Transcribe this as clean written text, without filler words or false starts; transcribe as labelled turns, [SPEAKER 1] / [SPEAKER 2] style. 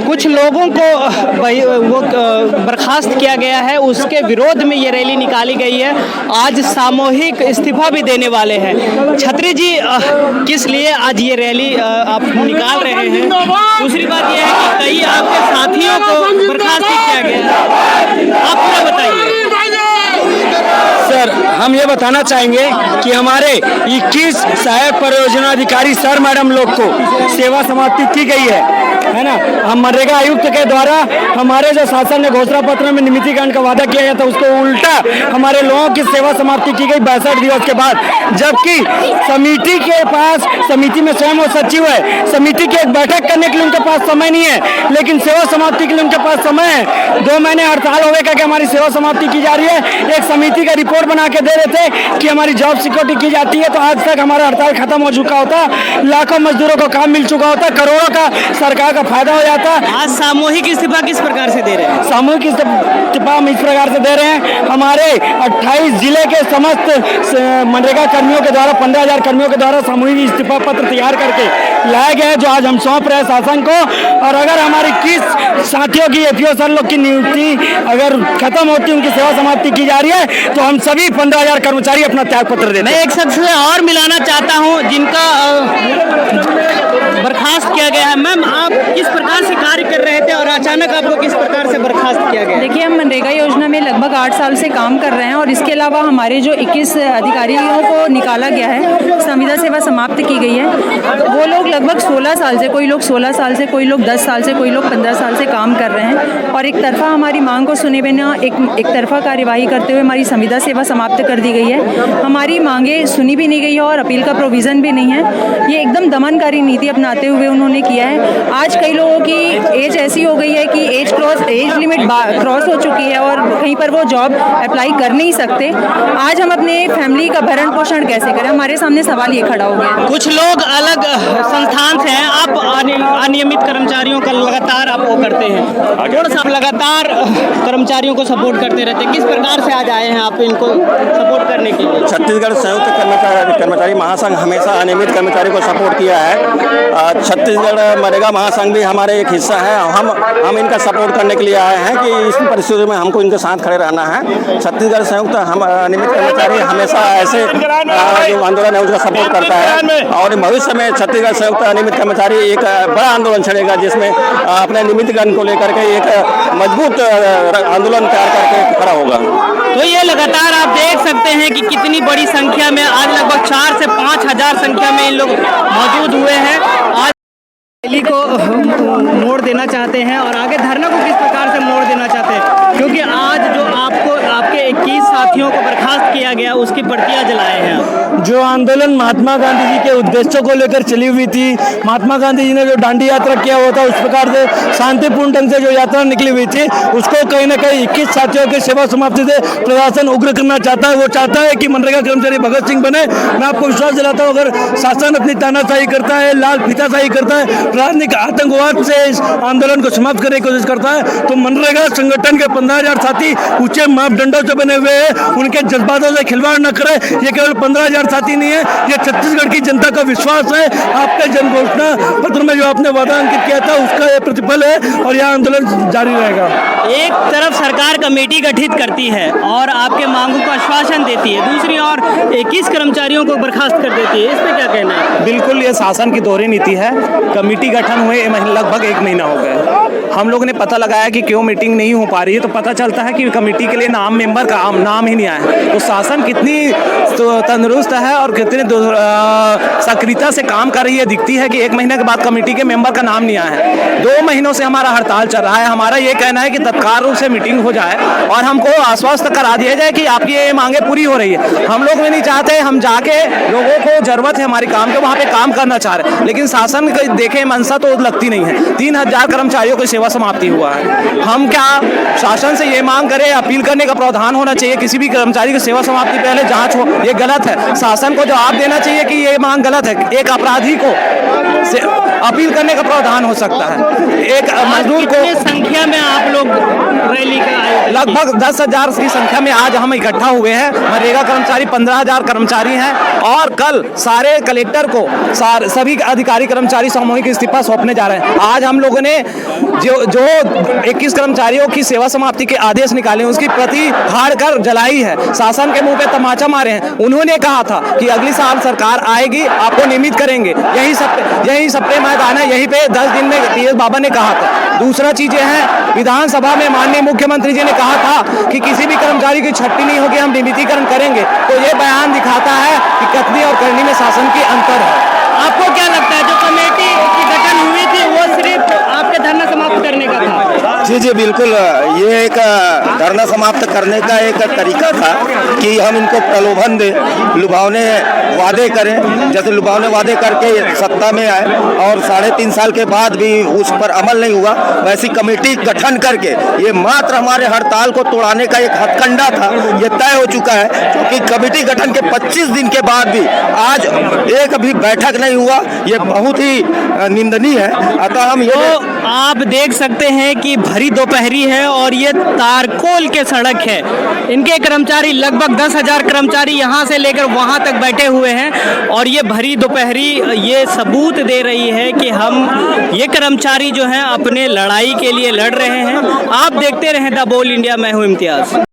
[SPEAKER 1] कुछ लोगों को वो बर्खास्त किया गया है, उसके विरोध में ये रैली निकाली गई है। आज सामूहिक इस्तीफा भी देने वाले हैं। छत्री जी, किस लिए आज ये रैली आप निकाल रहे हैं? दूसरी बात यह है कि कई आपके साथियों को बर्खास्त किया गया, आप पूरा बताइए।
[SPEAKER 2] सर, हम ये बताना चाहेंगे कि हमारे 21 सहायक परियोजना अधिकारी सर मैडम लोग को सेवा समाप्ति की गई है ना। हम मनरेगा आयुक्त के द्वारा हमारे जो शासन ने घोषणा पत्र में नियमितीकरण का वादा किया गया था, उसको उल्टा हमारे लोगों की सेवा समाप्ति की गई 62 दिवस के बाद। जबकि समिति के पास, समिति में स्वयं वो सचिव है, समिति की एक बैठक करने के लिए उनके पास समय नहीं है, लेकिन सेवा समाप्ति के लिए उनके पास समय है। 2 महीने हड़ताल हो गए कि हमारी सेवा समाप्ति की जा रही है। एक समिति का रिपोर्ट बना के दे रहे थे कि हमारी जॉब सिक्योरिटी की जाती है, तो आज तक हमारा हड़ताल खत्म हो चुका होता, लाखों मजदूरों को काम मिल चुका होता, करोड़ों का सरकार का फायदा हो जाता।
[SPEAKER 1] आज सामूहिक इस्तीफा किस प्रकार से दे रहे हैं?
[SPEAKER 2] सामूहिक इस्तीफा हम इस प्रकार से दे रहे हैं। हमारे 28 जिले के समस्त मनरेगा कर्मियों के द्वारा 15,000 कर्मियों के द्वारा सामूहिक इस्तीफा पत्र तैयार करके लाया गया है, जो आज हम सौंप रहे हैं शासन को। और अगर हमारी 21 साथियों की एपीओ सर लोग की नियुक्ति अगर खत्म होती, उनकी सेवा समाप्ति की जा रही है, तो हम सभी 15,000 कर्मचारी अपना त्याग पत्र देते हैं।
[SPEAKER 1] मैं एक शख्स से और मिलाना चाहता हूं जिनका बर्खास्त किया गया है। मैम, आप किस प्रकार से कार्य कर रहे थे और अचानक आपको किस प्रकार से बर्खास्त किया गया?
[SPEAKER 3] देखिए, हम मनरेगा योजना में लगभग 8 साल से काम कर रहे हैं और इसके अलावा हमारे जो 21 अधिकारियों को निकाला गया है, संविदा सेवा समाप्त की गई है। वो लोग लगभग 16 साल से, कोई लोग 16 साल से, कोई लोग 10 साल से, कोई लोग 15 साल से काम कर रहे हैं और एक तरफा हमारी मांग को सुने बिना एक तरफा कार्यवाही करते हुए हमारी संविदा सेवा समाप्त कर दी गई है। हमारी मांगे सुनी भी नहीं गई है और अपील का प्रोविज़न भी नहीं है। ये एकदम दमनकारी नीति अपनाते हुए उन्होंने किया है। आज कई लोगों की एज ऐसी हो गई है कि एज लिमिट क्रॉस हो चुकी है और कहीं पर वो जॉब अप्लाई कर नहीं सकते। आज हम अपने फैमिली का भरण पोषण कैसे करें? हमारे सामने सवाल ये खड़ा हो गया।
[SPEAKER 1] कुछ लोग अलग संस्थान से हैं, आप अनियमित कर्मचारियों का लगातार आप वो करते हैं, थोड़ा सा लगातार कर्मचारियों को सपोर्ट करते रहते हैं। किस प्रकार से आज आए हैं आप इनको सपोर्ट करने के लिए?
[SPEAKER 4] छत्तीसगढ़ संयुक्त कर्मचारी महासंघ हमेशा अनियमित कर्मचारी को सपोर्ट किया है। छत्तीसगढ़ मनरेगा महासंघ भी हमारे एक हिस्सा है। हम इनका सपोर्ट करने के लिए आए हैं कि इस परिस्थिति में हमको इनके साथ खड़े रहना है। छत्तीसगढ़ संयुक्त हम अनियमित कर्मचारी हमेशा ऐसे जो आंदोलन है उसका सपोर्ट करता है और भविष्य में छत्तीसगढ़ संयुक्त अनियमित कर्मचारी एक बड़ा आंदोलन छेड़ेगा, जिसमें अपने नियमितीकरण को लेकर के एक मजबूत आंदोलन तैयार करके खड़ा होगा।
[SPEAKER 1] तो ये लगातार आप देख सकते हैं कि कितनी बड़ी संख्या में आज लगभग 4 से 5 हजार संख्या में इन लोग मौजूद हुए हैं। आज रैली को मोड़ देना चाहते हैं और आगे धरना को किस प्रकार से मोड़ देना चाहते हैं, क्योंकि आज जो आपको आपके 21 साथियों को बर्खास्त किया गया उसकी प्रतियां जलाए हैं।
[SPEAKER 2] जो आंदोलन महात्मा गांधी जी के उद्देश्यों को लेकर चली हुई थी, महात्मा गांधी जी ने जो दांडी यात्रा किया हुआ था, उस प्रकार से शांतिपूर्ण ढंग से जो यात्रा निकली हुई थी, उसको कहीं ना कहीं 21 साथियों की सेवा समाप्ति से प्रशासन उग्र करना चाहता है। वो चाहता है कि मनरेगा कर्मचारी भगत सिंह बने। मैं आपको विश्वास दिलाता हूँ, अगर शासन अपनी तानाशाही करता है, लाल फीताशाही करता है, राजनीतिक आतंकवाद से इस आंदोलन को समाप्त करने की कोशिश करता है, तो मनरेगा संगठन के 15,000 साथी ऊंचे मापदंडों से बने हुए हैं, उनके जज्बातों से खिलवाड़ न करें। ये केवल 15,000 साथी नहीं है, ये छत्तीसगढ़ की जनता का विश्वास है। आपके जन घोषणा पत्र में जो आपने वादा अंकित किया था, उसका ये प्रतिफल है और यह आंदोलन जारी रहेगा।
[SPEAKER 1] एक तरफ सरकार कमेटी गठित करती है और आपके मांगों को आश्वासन देती है, दूसरी ओर 21 कर्मचारियों को बर्खास्त कर देती है। इस पे क्या कहना है?
[SPEAKER 5] बिल्कुल, ये शासन की दोहरी नीति है। कमेटी गठन हुए लगभग 1 महीना हो गया। हम लोगों ने पता लगाया कि क्यों मीटिंग नहीं हो पा रही है, तो पता चलता है कि कमेटी के लिए मेंबर का नाम ही नहीं आया है। तो शासन कितनी तंदुरुस्त है और कितनी सक्रियता से काम कर रही है, दिखती है कि 1 महीने के बाद कमेटी के मेंबर का नाम नहीं आया है। 2 महीनों से हमारा हड़ताल चल रहा है। हमारा ये कहना है कि तत्काल रूप से मीटिंग हो जाए और हमको आश्वस्त करा दिया जाए कि आपकी ये मांगे पूरी हो रही है। हम लोग भी नहीं चाहते, हम जाके लोगों को जरूरत है हमारी काम के, वहाँ पे काम करना चाह रहे हैं, लेकिन शासन देखे मनसा तो लगती नहीं है। 3,000 कर्मचारियों की सेवा समाप्ति हुआ है। हम क्या शासन से ये मांग करें, अपील करने का प्रावधान होना चाहिए, किसी भी कर्मचारी की सेवा समाप्ति पहले जांच हो, ये गलत है। शासन को जवाब देना चाहिए कि ये मांग गलत है। एक अपराधी को अपील करने का प्रावधान हो सकता है। एक मजदूर को
[SPEAKER 1] कितनी संख्या में आप लोग रैली का आयोजन?
[SPEAKER 5] लगभग 10,000 की संख्या में आज हम इकट्ठा हुए हैं। मनरेगा कर्मचारी 15,000 कर्मचारी हैं और कल सारे कलेक्टर को सभी अधिकारी कर्मचारी सामूहिक इस्तीफा सौंपने जा रहे हैं। आज हम लोगों ने जो 21 कर्मचारियों की सेवा समाप्ति के आदेश निकाले उसकी प्रति फाड़ कर जलाई है, शासन के मुंह पे तमाचा मारे हैं। उन्होंने कहा था कि अगली साल सरकार आएगी, आपको नियमित करेंगे, यही सप्रे मैदान है, यहीं पे 10 दिन में टीएस बाबा ने कहा था। दूसरा चीजें हैं, विधानसभा में माननीय मुख्यमंत्री जी ने कहा था कि किसी भी कर्मचारी की छुट्टी नहीं होगी, हम नियमितीकरण करेंगे। तो ये बयान दिखाता है कि कथनी और करनी में शासन की अंतर है।
[SPEAKER 1] आपको क्या लगता है जो कमेटी की गठन हुई थी वो सिर्फ आपके धरना समाप्त करने का था?
[SPEAKER 6] जी बिल्कुल, ये एक धरना समाप्त करने का एक तरीका था कि हम इनको प्रलोभन दें, लुभावने वादे करें। जैसे लुभावने वादे करके सत्ता में आए और 3.5 साल के बाद भी उस पर अमल नहीं हुआ, वैसी कमेटी गठन करके ये मात्र हमारे हड़ताल को तोड़ाने का एक हथकंडा था। ये तय हो चुका है क्योंकि कमेटी गठन के 25 दिन के बाद भी आज एक भी बैठक नहीं हुआ, ये बहुत ही निंदनीय है। अतः हम
[SPEAKER 1] तो आप देख सकते हैं कि भरी दोपहरी है और ये तारकोल के सड़क है। इनके कर्मचारी लगभग 10,000 कर्मचारी यहाँ से लेकर वहाँ तक बैठे हुए हैं और ये भरी दोपहरी ये सबूत दे रही है कि ये कर्मचारी जो हैं अपने लड़ाई के लिए लड़ रहे हैं। आप देखते रहें द बोल इंडिया, मैं हूँ इम्तियाज़।